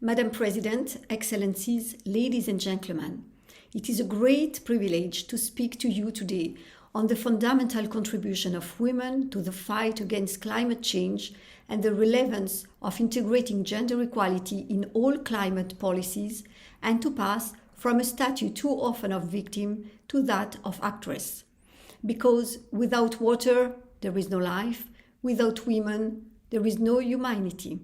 Madam President, Excellencies, ladies and gentlemen, it is a great privilege to speak to you today on the fundamental contribution of women to the fight against climate change and the relevance of integrating gender equality in all climate policies, and to pass from a statue too often of victim to that of actress. Because without water, there is no life. Without women, there is no humanity.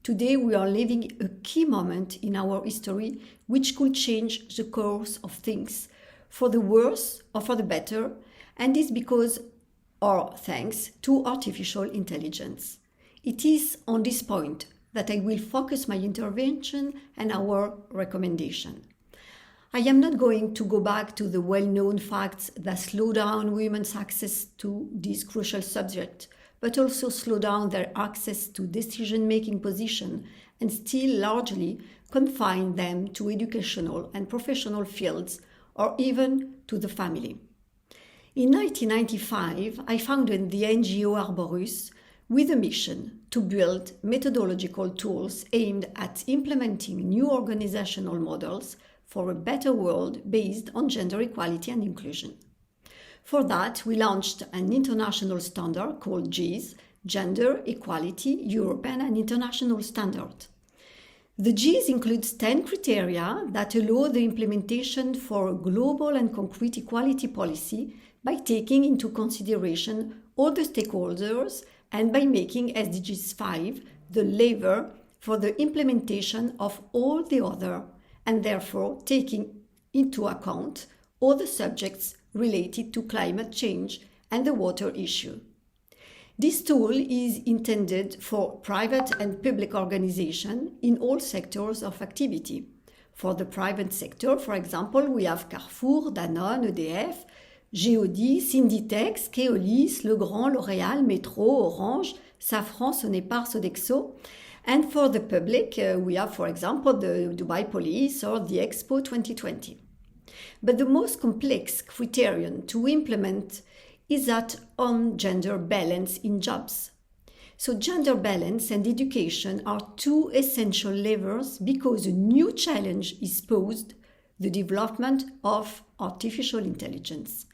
Today we are living a key moment in our history which could change the course of things for the worse or for the better, and this because or thanks to artificial intelligence. It is on this point that I will focus my intervention and our recommendation. I am not going to go back to the well-known facts that slow down women's access to this crucial subject, but also slow down their access to decision-making position and still largely confine them to educational and professional fields or even to the family. In 1995, I founded the NGO Arborus with a mission to build methodological tools aimed at implementing new organizational models for a better world based on gender equality and inclusion. For that, we launched an international standard called GES, Gender Equality European and International Standard. The GES includes 10 criteria that allow the implementation for a global and concrete equality policy by taking into consideration all the stakeholders and by making SDGs 5 the lever for the implementation of all the other, and therefore taking into account all the subjects related to climate change and the water issue. This tool is intended for private and public organizations in all sectors of activity. For the private sector, for example, we have Carrefour, Danone, EDF, Geodis, Synditex, Keolis, Legrand, L'Oréal, Metro, Orange, Safran, Sonepar, Sodexo. And for the public, we have, for example, the Dubai Police or the Expo 2020. But the most complex criterion to implement is that on gender balance in jobs. So gender balance and education are two essential levers because a new challenge is posed, the development of artificial intelligence.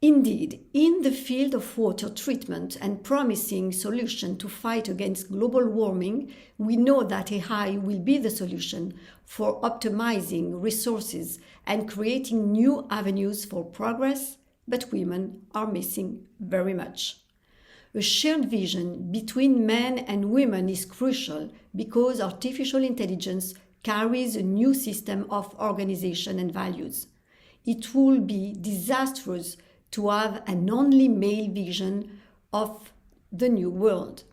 Indeed, in the field of water treatment and promising solution to fight against global warming, we know that AI will be the solution for optimizing resources and creating new avenues for progress, but women are missing very much. A shared vision between men and women is crucial because artificial intelligence carries a new system of organization and values. It will be disastrous to have an only male vision of the new world.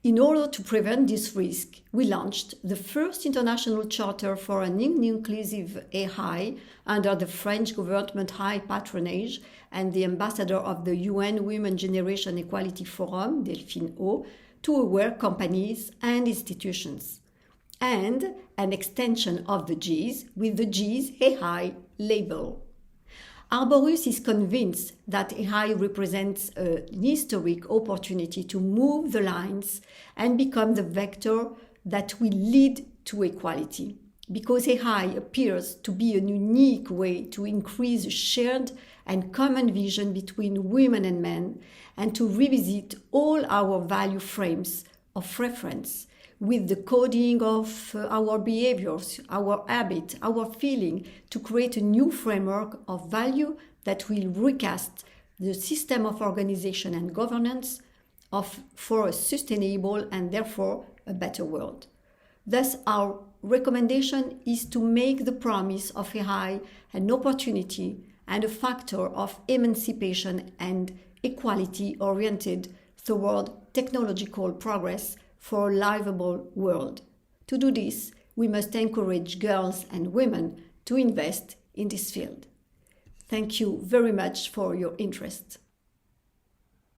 In order to prevent this risk, we launched the first international charter for an inclusive AI under the French government high patronage and the ambassador of the UN Women Generation Equality Forum, Delphine O, to aware companies and institutions, and an extension of the GES with the GES AI label. Arborus is convinced that AI represents an historic opportunity to move the lines and become the vector that will lead to equality, because AI appears to be a unique way to increase shared and common vision between women and men and to revisit all our value frames of reference with the coding of our behaviors, our habit, our feeling, to create a new framework of value that will recast the system of organization and governance for a sustainable and therefore a better world. Thus, our recommendation is to make the promise of AI an opportunity and a factor of emancipation and equality oriented toward technological progress for a livable world. To do this, we must encourage girls and women to invest in this field. Thank you very much for your interest.